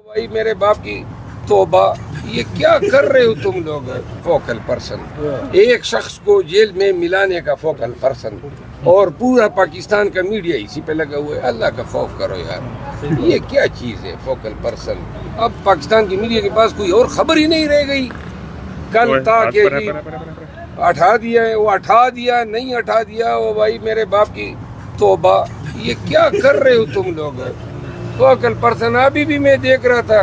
भाई मेरे बाप की तौबा, ये क्या कर रहे हो तुम लोग। फोकल पर्सन, एक शख्स को जेल में मिलाने का फोकल पर्सन, और पूरा पाकिस्तान का मीडिया इसी पे लगा हुआ है। अल्लाह का खौफ करो यार, ये क्या चीज़ है फोकल पर्सन। अब पाकिस्तान की मीडिया के पास कोई और खबर ही नहीं रह गई। कल था कि हटा दिया है, वो हटा दिया, नहीं हटा दिया, वो भाई मेरे बाप की तौबा, ये क्या कर रहे हो तुम लोग। फोकल पर्सन अभी भी मैं देख रहा था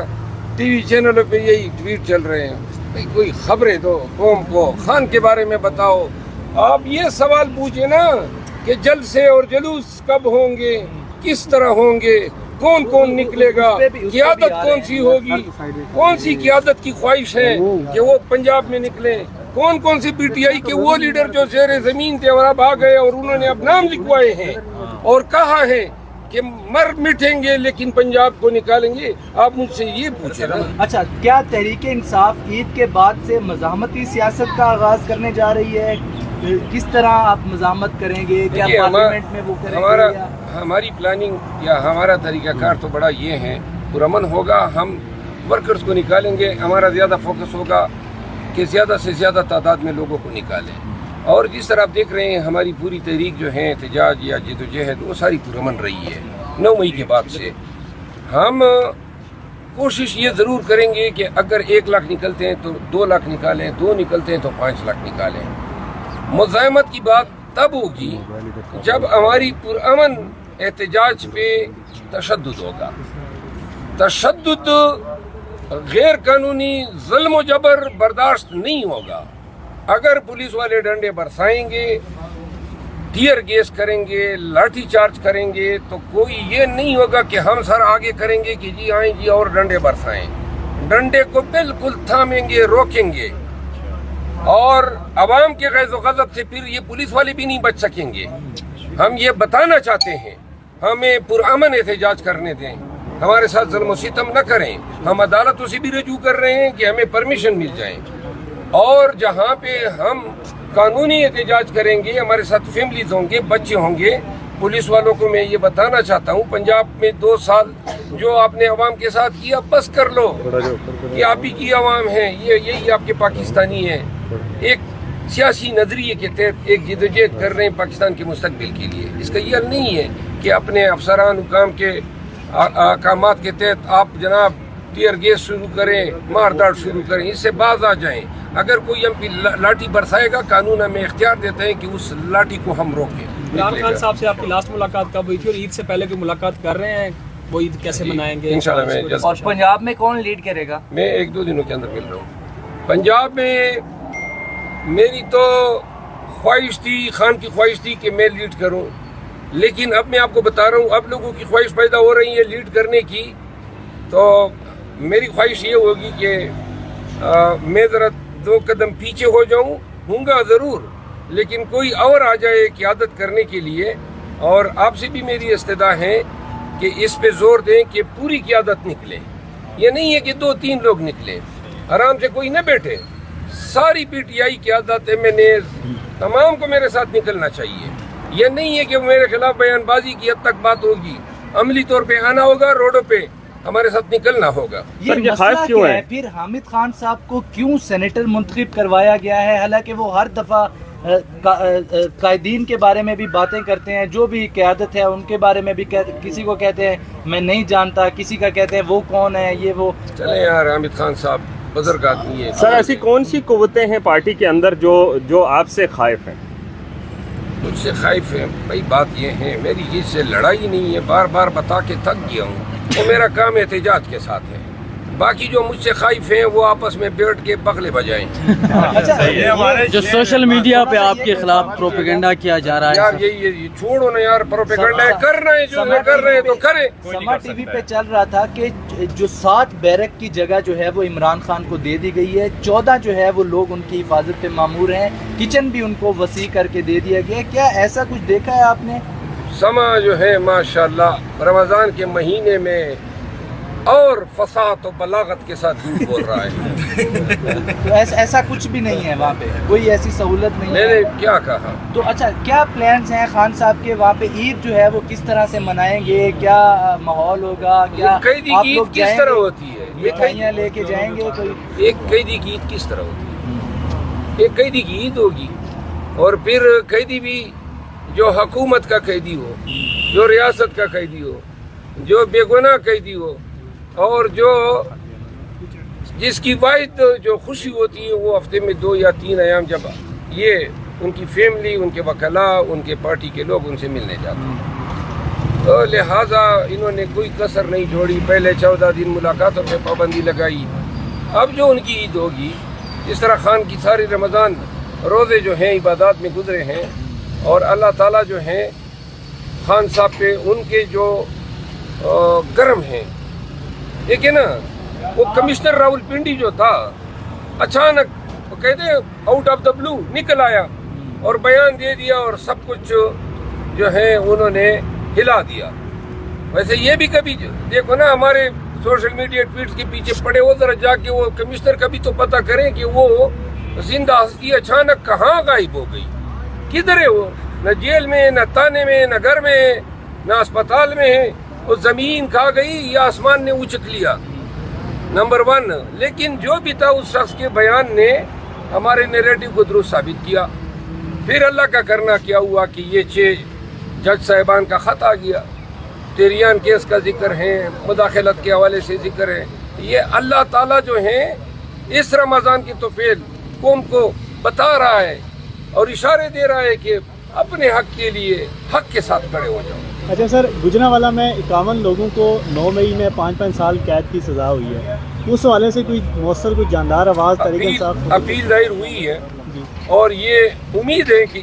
टीवी चैनलों पे यही ट्वीट चल रहे हैं, भाई कोई खबरें दो कौम को, खान के बारे में बताओ। आप ये सवाल पूछे ना कि जलसे और जुलूस कब होंगे, किस तरह होंगे, कौन कौन निकलेगा, क़यादत कौन सी होगी, कौन सी क़यादत की ख्वाहिश है कि वो पंजाब में निकले, कौन कौन सी पीटीआई के वो लीडर जो शेर ज़मीन थे और अब आ गए और उन्होंने अब नाम लिखवाए हैं और कहा है कि मर मिटेंगे लेकिन पंजाब को निकालेंगे। आप मुझसे ये पूछे ना। अच्छा, क्या तहरीक इंसाफ ईद के बाद से मज़ाहमती सियासत का आगाज़ करने जा रही है? किस तरह आप मज़ाहमत करेंगे? क्या पार्लियामेंट में वो करेंगे? हमारी प्लानिंग या हमारा तरीक़ाकार तो बड़ा ये है, पुरअमन होगा, हम वर्कर्स को निकालेंगे। हमारा ज़्यादा फोकस होगा कि ज़्यादा से ज़्यादा तादाद में लोगों को निकालें। और जिस तरह आप देख रहे हैं हमारी पूरी तहरीक जो है एहतजाज या जद्दोजहद, वो सारी पुरअमन रही है। 9 मई के बाद से हम कोशिश ये ज़रूर करेंगे कि अगर 1 लाख निकलते हैं तो 2 लाख निकालें, 2 निकलते हैं तो 5 लाख निकालें। मुज़ाहमत की बात तब होगी जब हमारी पुरअमन एहतजाज पे तशद्दुद होगा। तशद्दुद, गैर कानूनी ज़ुल्म व जबर बर्दाश्त नहीं होगा। अगर पुलिस वाले डंडे बरसाएंगे, टीयर गैस करेंगे, लाठी चार्ज करेंगे, तो कोई ये नहीं होगा कि हम सर आगे करेंगे कि जी आएँ जी और डंडे बरसाएं। डंडे को बिल्कुल थामेंगे, रोकेंगे, और अवाम के गैज़ ग़ज़ब से फिर ये पुलिस वाले भी नहीं बच सकेंगे। हम ये बताना चाहते हैं, हमें पुरअमन एहतजाज करने दें, हमारे साथ ज़ुल्म सितम न करें। हम अदालतों से भी रजू कर रहे हैं कि हमें परमिशन मिल जाए, और जहाँ पे हम कानूनी एहतजाज करेंगे, हमारे साथ फैमिलीज होंगे, बच्चे होंगे। पुलिस वालों को मैं ये बताना चाहता हूँ, पंजाब में 2 साल जो आपने अवाम के साथ किया, बस कर लो। ये आप ही की अवाम है, ये यही आपके पाकिस्तानी है। एक सियासी नजरिए के तहत एक जद्दोजहद कर रहे हैं पाकिस्तान के मुस्तकबिल के लिए। इसका ये हल नहीं है कि अपने अफसरान हुकाम के अहकामात के तहत आप जनाब टीयर गैस शुरू करें, मारदाड़ शुरू करें, इससे बाज आ जाएं। अगर कोई एमपी लाठी बरसाएगा, कानून हमें इख्तियार देते हैं कि उस लाठी को हम रोकें। इमरान खान साहब से आपकी लास्ट मुलाकात कब हुई थी, और ईद से पहले कोई मुलाकात कर रहे हैं? वो ईद कैसे मनाएंगे इंशाल्लाह? मैं और पंजाब में कौन लीड करेगा? मैं 1-2 दिनों के अंदर मिल रहा हूँ। पंजाब में मेरी तो ख्वाहिश थी, खान की ख्वाहिश थी कि मैं लीड करूँ, लेकिन अब मैं आपको बता रहा हूँ, अब लोगों की ख्वाहिश पैदा हो रही है लीड करने की। तो मेरी ख्वाहिश ये होगी कि मैं ज़रा 2 कदम पीछे हो जाऊं, हूँगा ज़रूर, लेकिन कोई और आ जाए क़यादत करने के लिए। और आपसे भी मेरी इस्तदा है कि इस पे ज़ोर दें कि पूरी क़यादत निकले। ये नहीं है कि 2-3 लोग निकले, आराम से कोई न बैठे। सारी पीटीआई क़यादत, MNAs तमाम को मेरे साथ निकलना चाहिए। ये नहीं है कि मेरे खिलाफ बयानबाजी की हद तक बात होगी, अमली तौर पर आना होगा, रोडों पर हमारे साथ निकलना होगा। ये मसला क्या है? फिर हामिद खान साहब को क्यों सेनेटर मुंतखब करवाया गया है? हालांकि वो हर दफ़ा कायदीन के बारे में भी बातें करते हैं, जो भी क़यादत है उनके बारे में भी किसी को कहते हैं मैं नहीं जानता, किसी का कहते हैं वो कौन है, ये वो। चले यार, हामिद खान साहब बुजुर्ग आदमी है। सर, ऐसी कौन सी कुव्वतें हैं पार्टी के अंदर जो आपसे खाइफ हैं? मुझसे खाइफ है भाई, बात ये है मेरी इससे लड़ाई नहीं है, बार बार बता के थक गया हूँ। तो मेरा काम एहतजाज के साथ है। बाकी जो मुझसे खाइफ हैं वो आपस में बैठ के बगले बजाएं। अच्छा, जो सोशल मीडिया पे आपके खिलाफ प्रोपेगेंडा किया जा रहा है यार, ये छोड़ो ना यार, प्रोपेगेंडा है, कर रहे हैं जो कर रहे हैं तो करें। समा टीवी पे चल रहा था कि जो 7 बैरक की जगह जो है वो इमरान खान को दे दी गई है, 14 जो है वो लोग उनकी हिफाजत पे मामूर हैं, किचन भी उनको वसी करके दे दिया गया। क्या ऐसा कुछ देखा है आपने? समा जो है माशाल्लाह रमज़ान के महीने में اور فصاحت و بلاغت کے ساتھ جھوٹ بول رہا ہے. تو ایسا کچھ بھی نہیں ہے وہاں پہ, کوئی ایسی سہولت نہیں میں ہے. نے کیا کہا؟ تو اچھا, کیا پلانس ہیں خان صاحب کے وہاں پہ عید جو ہے وہ کس طرح سے منائیں گے, کیا ماحول ہوگا, کیا قیدی آپ کی لوگ عید جائیں کس طرح گے, ہوتی ہے؟ مٹھائیاں لے کے جائیں گے کوئی؟ ایک قیدی کی عید کس طرح ہوتی ہے؟ ایک قیدی کی عید ہوگی, اور پھر قیدی بھی جو حکومت کا قیدی ہو, جو ریاست کا قیدی ہو, جو بے گناہ قیدی ہو, اور جو جس کی واحد جو خوشی ہوتی ہے وہ ہفتے میں 2 یا 3 ایام جب یہ ان کی فیملی, ان کے وکلاء, ان کے پارٹی کے لوگ ان سے ملنے جاتے ہیں. تو لہٰذا انہوں نے کوئی کسر نہیں چھوڑی. پہلے 14 دن ملاقاتوں پہ پابندی لگائی. اب جو ان کی عید ہوگی, جس طرح خان کی ساری رمضان روزے جو ہیں عبادات میں گزرے ہیں, اور اللہ تعالیٰ جو ہیں خان صاحب پہ ان کے جو کرم ہیں. ایک ہے نا وہ کمشنر راول پنڈی جو تھا, اچانک وہ کہتے ہیں آؤٹ آف دا بلو نکل آیا اور بیان دے دیا, اور سب کچھ جو ہے انہوں نے ہلا دیا. ویسے یہ بھی کبھی دیکھو نا, ہمارے سوشل میڈیا ٹویٹس کے پیچھے پڑے ہو, ذرا جا کے وہ کمشنر کا بھی تو پتہ کریں کہ وہ زندہ ہستی اچانک کہاں غائب ہو گئی, کدھر ہے وہ؟ نہ جیل میں, نہ تانے میں, نہ گھر میں, نہ اسپتال میں ہے. وہ زمین کھا گئی یا آسمان نے اچک لیا, نمبر 1. لیکن جو بھی تھا اس شخص کے بیان نے ہمارے نیریٹو کو درست ثابت کیا. پھر اللہ کا کرنا کیا ہوا کہ یہ 6 جج صاحبان کا خط آ گیا, تیریان کیس کا ذکر ہے, مداخلت کے حوالے سے ذکر ہے. یہ اللہ تعالیٰ جو ہیں اس رمضان کی توفیل قوم کو بتا رہا ہے اور اشارے دے رہا ہے کہ اپنے حق کے لیے حق کے ساتھ کھڑے ہو جاؤ. اچھا سر, گجرانوالہ میں 51 لوگوں کو 9 مئی میں 5-5 سال قید کی سزا ہوئی ہے. اس حوالے سے کوئی مؤثر, کوئی جاندار آواز طریقہ انصاف اپیل دائر ہوئی ہے, اور یہ امید ہے کہ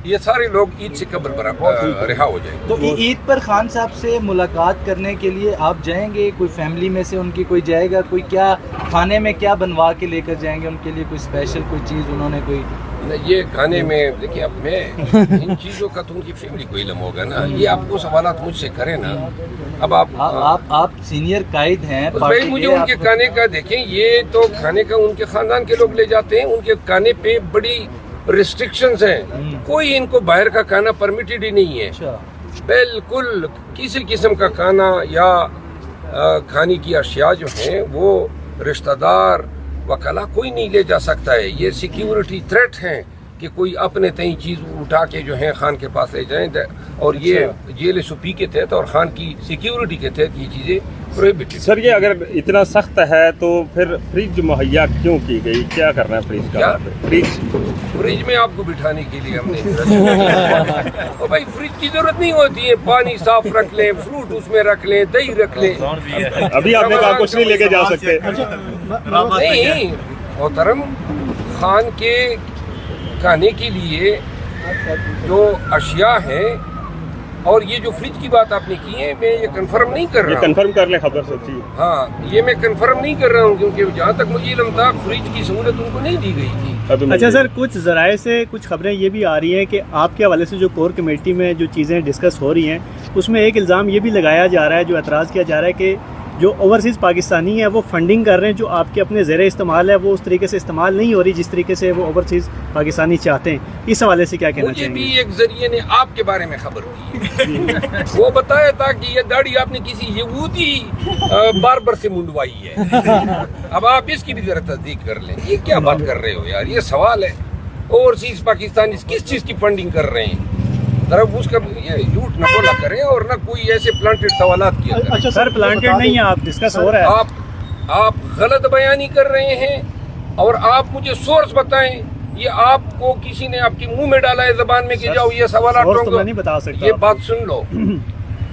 یہ سارے لوگ عید سے قبل رہا ہو جائیں گے. تو عید پر خان صاحب سے ملاقات کرنے کے لیے آپ جائیں گے؟ کوئی فیملی میں سے ان کی کوئی جائے گا؟ کوئی کیا کھانے میں کیا بنوا کے لے کر جائیں گے ان کے لیے؟ کوئی اسپیشل کوئی چیز انہوں نے کوئی؟ یہ کھانے میں دیکھیں, اب میں ان چیزوں کا تو ان کی فیملی کو علم ہوگا نا. یہ آپ کو سوالات مجھ سے کریں نا. اب آپ سینئر قائد ہیں بھائی, مجھے ان کے کھانے کا دیکھیں, یہ تو کھانے کا ان کے خاندان کے لوگ لے جاتے ہیں. ان کے کھانے پہ بڑی ریسٹرکشنز ہیں, کوئی ان کو باہر کا کھانا پرمیٹڈ ہی نہیں ہے. بالکل کسی قسم کا کھانا یا کھانے کی اشیاء جو ہیں وہ رشتہ دار وکلا کوئی نہیں لے جا سکتا ہے. یہ سیکیورٹی تھریٹ ہیں کہ کوئی اپنے تئیں چیز اٹھا کے جو ہے خان کے پاس لے جائیں, اور یہ جیل سپی کے تحت اور خان کی سیکیورٹی کے تحت یہ چیزیں پروہیبٹڈ. سر, یہ اگر اتنا سخت ہے تو پھر فریج مہیا کیوں کی گئی؟ کیا کرنا ہے فریج کا؟ فریج میں آپ کو بٹھانے کے لیے ہم نے اور بھائی فریج کی ضرورت نہیں ہوتی ہے. پانی صاف رکھ لیں, فروٹ اس میں رکھ لیں, دہی رکھ لیں. ابھی آپ نے کہا کچھ نہیں لے کے جا سکتے. نہیں محترم, خان کے کھانے کے لیے جو اشیاء ہیں, اور یہ جو فریج کی بات آپ نے کی ہے, میں یہ کنفرم نہیں کر رہا ہوں. کنفرم کر لیں خبر سچی. ہاں, یہ میں کنفرم نہیں کر رہا ہوں, کیونکہ جہاں تک مجھے علم تھا فریج کی سہولت ان کو نہیں دی گئی تھی. اچھا سر, کچھ ذرائع سے کچھ خبریں یہ بھی آ رہی ہیں کہ آپ کے حوالے سے جو کور کمیٹی میں جو چیزیں ڈسکس ہو رہی ہیں اس میں ایک الزام یہ بھی لگایا جا رہا ہے, جو اعتراض کیا جا رہا ہے کہ جو اوورسیز پاکستانی ہیں وہ فنڈنگ کر رہے ہیں, جو آپ کے اپنے زیر استعمال ہے وہ اس طریقے سے استعمال نہیں ہو رہی جس طریقے سے وہ اوورسیز پاکستانی چاہتے ہیں. اس حوالے سے کیا کہنا چاہیں گے؟ مجھے بھی ایک ذریعے نے آپ کے بارے میں خبر دی ہے. وہ بتایا تھا کہ یہ داڑھی آپ نے کسی یہودی باربر سے منڈوائی ہے. اب آپ اس کی بھی ذرا تصدیق کر لیں. یہ کیا بات کر رہے ہو یار, یہ سوال ہے. اوورسیز پاکستانی کس چیز کی فنڈنگ کر رہے ہیں؟ ذرا اس کا یہ جھوٹ نہ بولا کریں اور نہ کوئی ایسے پلانٹڈ سوالات کیا کریں. اچھا سر, پلانٹڈ نہیں ہے, آپ ڈسکس ہو رہا ہے. آپ غلط بیانی کر رہے ہیں, اور آپ مجھے سورس بتائیں. یہ آپ کو کسی نے آپ کے منہ میں ڈالا ہے زبان میں کہ جاؤ یہ سوالات نہیں بتا سکتا. یہ بات سن لو,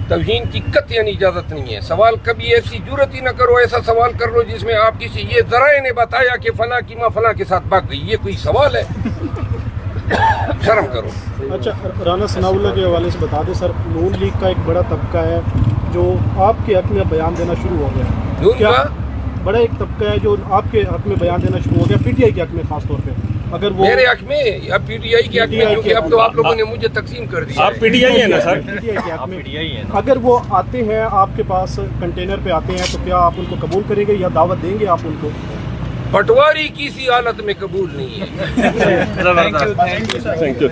توہین کی قطعی اجازت نہیں ہے. سوال کبھی ایسی جرت ہی نہ کرو, ایسا سوال کر لو جس میں آپ کسی یہ ذرائع نے بتایا کہ فلاں کی ماں فلاں کے ساتھ بھاگ گئی. یہ کوئی سوال ہے؟ شرم کرو. اچھا, رانا ثناء اللہ کے حوالے سے بتا دیں سر, نون لیگ کا ایک بڑا طبقہ ہے جو آپ کے حق میں بیان دینا شروع ہو گیا. نون کا بڑا ایک طبقہ ہے جو آپ کے حق میں بیان دینا شروع ہو گیا, پی ٹی آئی کے حق میں خاص طور پہ. अगर वो मेरे हक में या पीटीआई के हक में, क्योंकि अब तो आप लोगों ने मुझे तकसीम कर दिया आप है। पीटीआई है ना सर? PTI के हक में अगर वो आते हैं आपके पास कंटेनर पे आते हैं तो क्या आप उनको कबूल करेंगे या दावत देंगे आप उनको? पटवारी किसी हालत में कबूल नहीं है। Thank you thank you.